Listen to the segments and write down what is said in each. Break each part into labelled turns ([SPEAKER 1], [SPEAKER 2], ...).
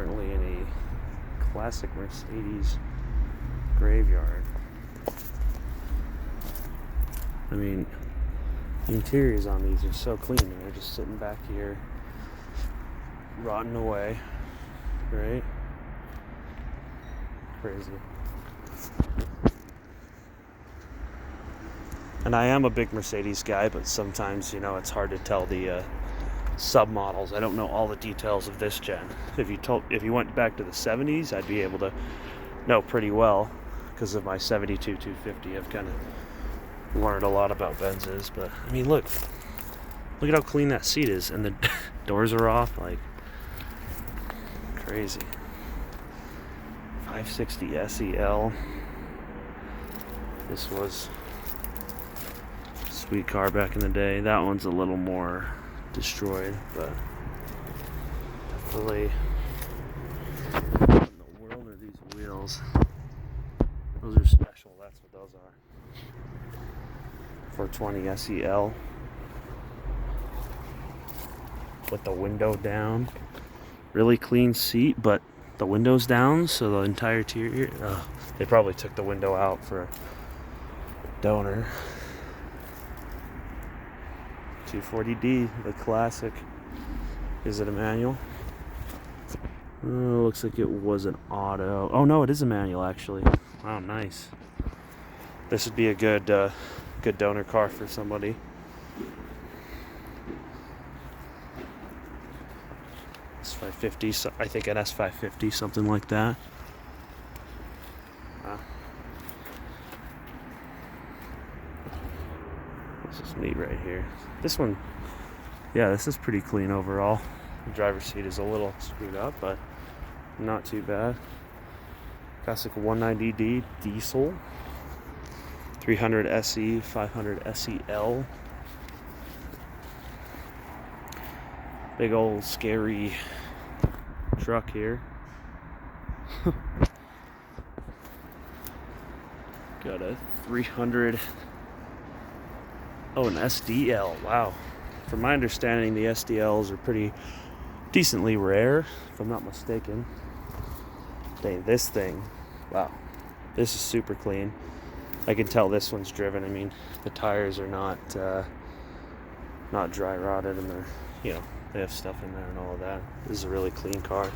[SPEAKER 1] currently in a classic Mercedes graveyard. I mean, the interiors on these are so clean, and they're just sitting back here, rotting away, right? Crazy. And I am a big Mercedes guy, but sometimes, it's hard to tell the submodels. I don't know all the details of this gen. If you went back to the 70s, I'd be able to know pretty well because of my 72 250. I've kind of learned a lot about Benzes, but I mean, look at how clean that seat is, and the doors are off, like crazy. 560 SEL. This was a sweet car back in the day. That one's a little more destroyed, but definitely. What in the world are these wheels? Those are special. That's what those are. 420 SEL with the window down. Really clean seat, but the window's down, so the entire interior. They probably took the window out for a donor. 240D, the classic. Is it a manual? Looks like it was an auto. Oh no, it is a manual actually. Wow, nice. This would be a good donor car for somebody. S550, so I think an S550, something like that. This is neat right here. This one, yeah, this is pretty clean overall. The driver's seat is a little screwed up, but not too bad. Classic 190D diesel. 300 SE, 500 SEL. Big old scary truck here. Got a 300. Oh, an SDL. Wow. From my understanding, the SDLs are pretty decently rare, if I'm not mistaken. Dang, this thing. Wow. This is super clean. I can tell this one's driven. I mean, the tires are not dry rotted, and they're, they have stuff in there and all of that. This is a really clean car.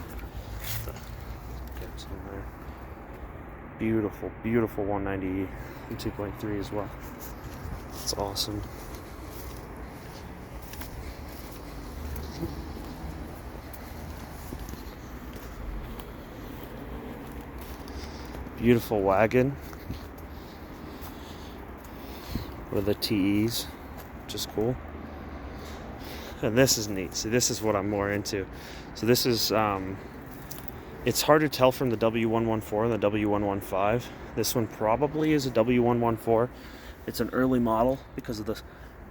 [SPEAKER 1] Get some there. Beautiful, beautiful 190E and 2.3 as well. It's awesome. Beautiful wagon with the TEs, which is cool. And this is neat. See, this is what I'm more into. So this is, it's hard to tell from the W114 and the W115. This one probably is a W114. It's an early model because of the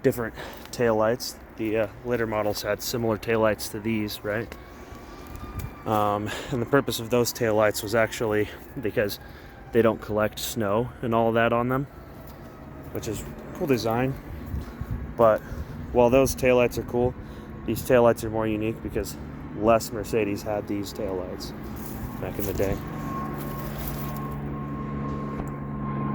[SPEAKER 1] different taillights. The later models had similar taillights to these, right? And the purpose of those taillights was actually because they don't collect snow and all of that on them, which is cool design. But while those taillights are cool, these taillights are more unique because less Mercedes had these taillights back in the day.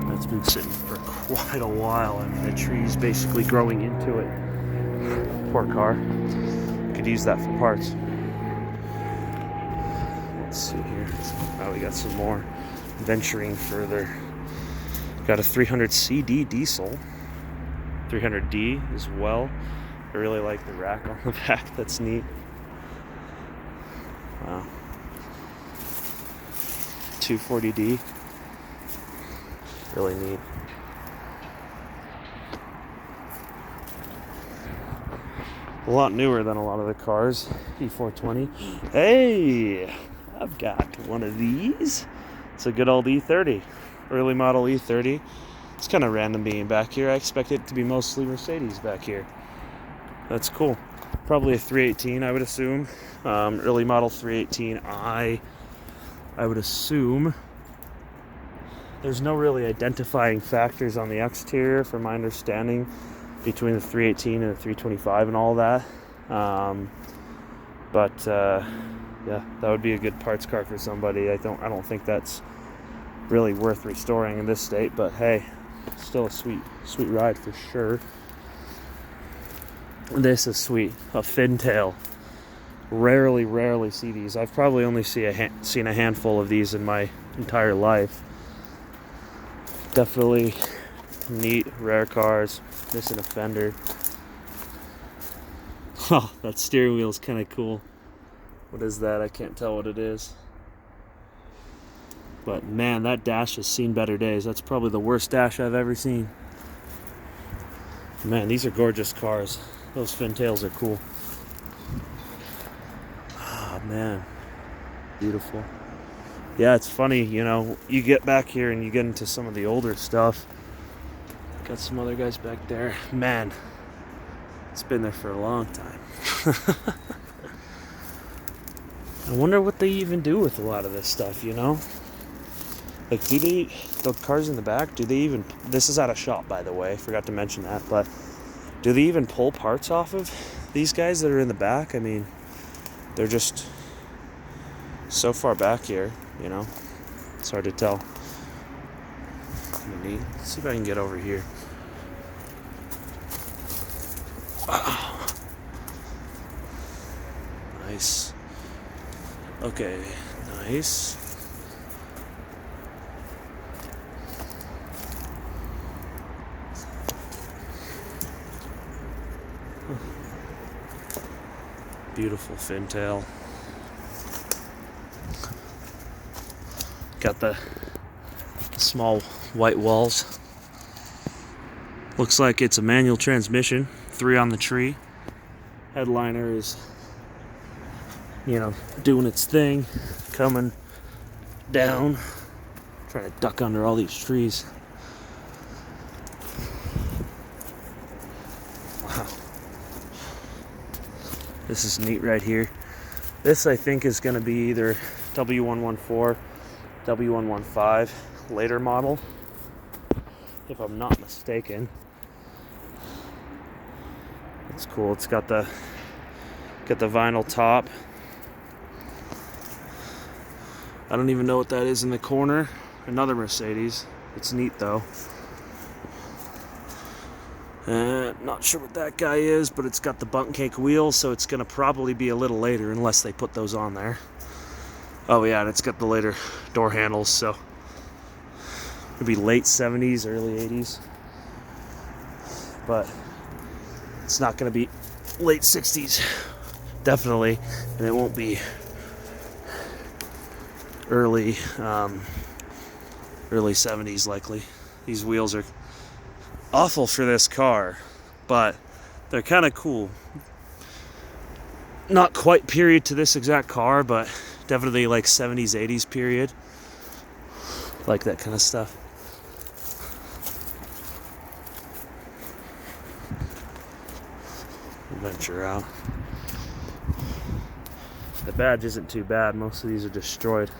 [SPEAKER 1] That's been sitting for quite a while. I mean, the tree's basically growing into it. Poor car. Could use that for parts. Let's see here. Oh, we got some more. Venturing further. Got a 300 CD diesel. 300D as well. I really like the rack on the back. That's neat. Wow. 240D. Really neat. A lot newer than a lot of the cars. E420. Hey! I've got one of these. It's a good old E30. Early model E30. It's kind of random being back here. I expect it to be mostly Mercedes back here. That's cool. Probably a 318, I would assume. Early model 318i. I would assume. There's no really identifying factors on the exterior, from my understanding, between the 318 and the 325 and all that. But Yeah, that would be a good parts car for somebody. I don't think that's really worth restoring in this state, but hey, still a sweet ride for sure. This is sweet. A Fintail. Rarely see these. I've probably only seen a handful of these in my entire life. Definitely neat, rare cars. Missing a fender. Oh, that steering wheel is kind of cool. What is that? I can't tell what it is. But man, that dash has seen better days. That's probably the worst dash I've ever seen. Man, these are gorgeous cars. Those Fintails are cool. Oh man, beautiful. Yeah, it's funny, you know, you get back here and you get into some of the older stuff. Got some other guys back there. Man, it's been there for a long time. I wonder what they even do with a lot of this stuff, you know? Like, the cars in the back, do they even, this is at a shop, by the way, forgot to mention that, but do they even pull parts off of these guys that are in the back? I mean, they're just so far back here, you know? It's hard to tell. Neat. Let's see if I can get over here. Oh. Nice. Okay, nice. Beautiful Fintail. Got the small white walls. Looks like it's a manual transmission. 3 on the tree. Headliner is, you know, doing its thing, coming down, trying to duck under all these trees. Wow. This is neat right here. This, I think, is going to be either W114, W115 later model, if I'm not mistaken. It's cool. It's got the vinyl top. I don't even know what that is in the corner. Another Mercedes. It's neat though. Not sure what that guy is, but it's got the bunk cake wheels, so it's gonna probably be a little later unless they put those on there. Oh yeah, and it's got the later door handles, so it'll be late 70s, early 80s. But it's not gonna be late 60s, definitely, and it won't be early 70s likely. These wheels are awful for this car, but they're kind of cool. Not quite period to this exact car, but definitely like 70s, 80s period. Like that kind of stuff. Venture out. The badge isn't too bad. Most of these are destroyed.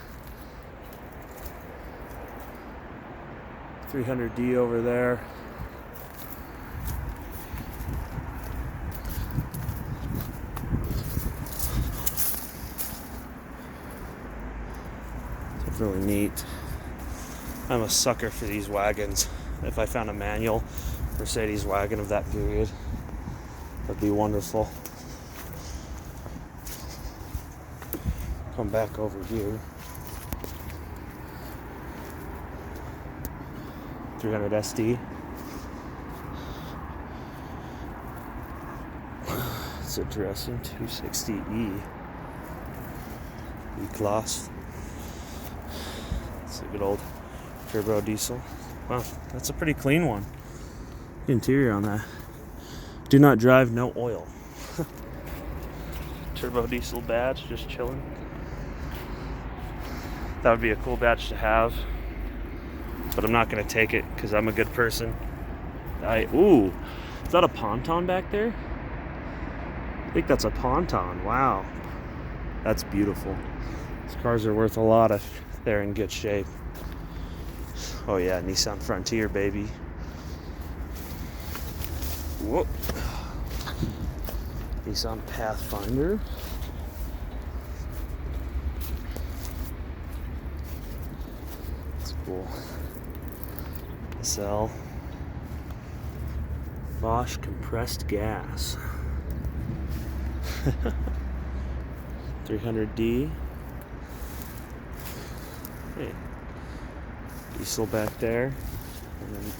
[SPEAKER 1] 300D over there. It's really neat. I'm a sucker for these wagons. If I found a manual Mercedes wagon of that period, that'd be wonderful. Come back over here. 300 SD. It's interesting. 260E. E-Class. It's a good old turbo diesel. Wow, that's a pretty clean one. The interior on that. Do not drive, no oil. Turbo diesel badge, just chilling. That would be a cool badge to have, but I'm not gonna take it because I'm a good person. Ooh, is that a ponton back there? I think that's a ponton. Wow, that's beautiful. These cars are worth a lot if they're in good shape. Oh yeah, Nissan Frontier, baby. Whoop. Nissan Pathfinder. Cool. SL. Bosch compressed gas. 300D. Hey. Diesel back there. And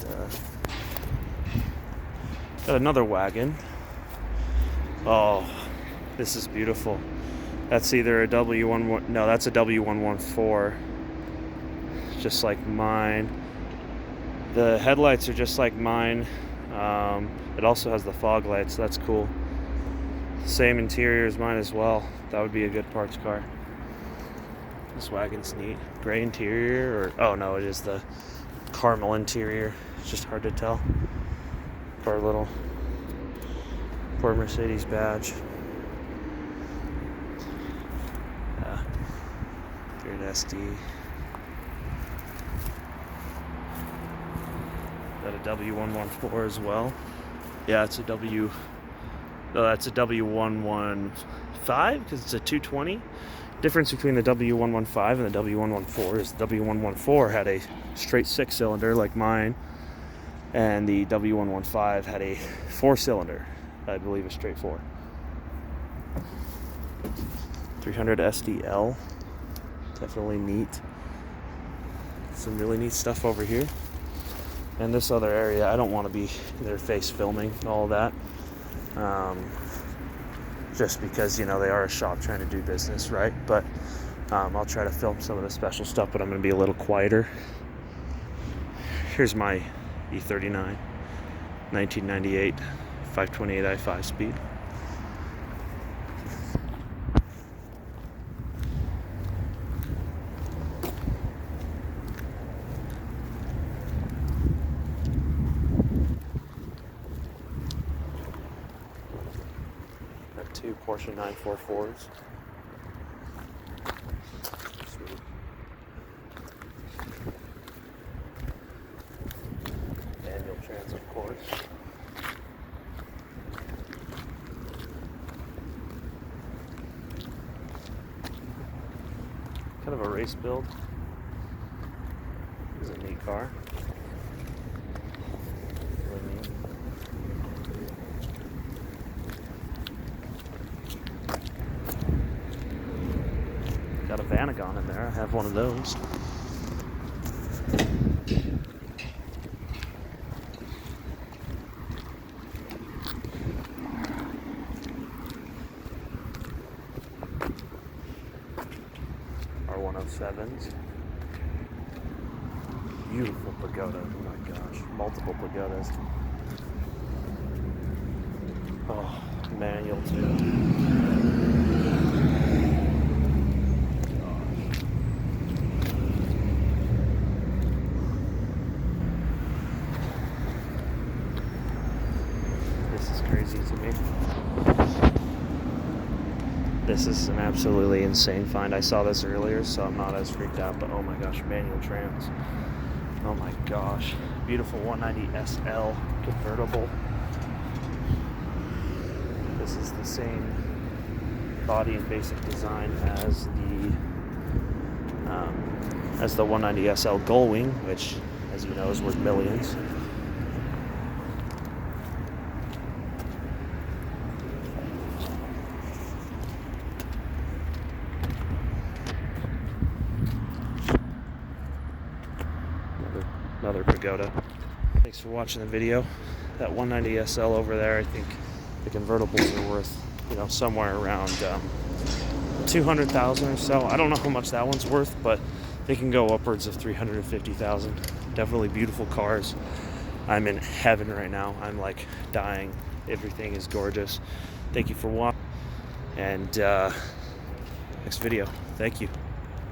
[SPEAKER 1] got another wagon. Oh, this is beautiful. That's either a W11, no, that's a W114. Just like mine. The headlights are just like mine. It also has the fog lights. That's cool. Same interior as mine as well. That would be a good parts car. This wagon's neat. Gray interior, or oh no, it is the caramel interior. It's just hard to tell. For our little poor Mercedes badge. Yeah. Here at SD. Got a W114 as well. Yeah, it's a W. No, that's a W115 because it's a 220. Difference between the W115 and the W114 is the W114 had a straight 6-cylinder like mine, and the W115 had a 4-cylinder, I believe a straight 4. 300 SDL, definitely neat. Some really neat stuff over here. And this other area, I don't want to be in their face filming all that. Just because, you know, they are a shop trying to do business, right? But I'll try to film some of the special stuff, but I'm going to be a little quieter. Here's my E39, 1998, 528i 5-speed. Two Porsche 944s. Sweet. Manual trans, of course. Kind of a race build. This is a neat car. Really neat. Got a Vanagon in there. I have one of those. R107s. Beautiful pagoda. Oh my gosh. Multiple pagodas. Oh, manual too. Crazy to me. This is an absolutely insane find. I saw this earlier, so I'm not as freaked out, but oh my gosh, manual trans. Oh my gosh. Beautiful 190 SL convertible. This is the same body and basic design as the 190 SL Gullwing, which, as you know, is worth millions. Another pagoda. Thanks for watching the video. That 190 SL over there, I think the convertibles are worth, you know, somewhere around 200,000 or so. I don't know how much that one's worth, but they can go upwards of 350,000. Definitely beautiful cars. I'm in heaven right now. I'm like dying. Everything is gorgeous. Thank you for watching, and next video. Thank you.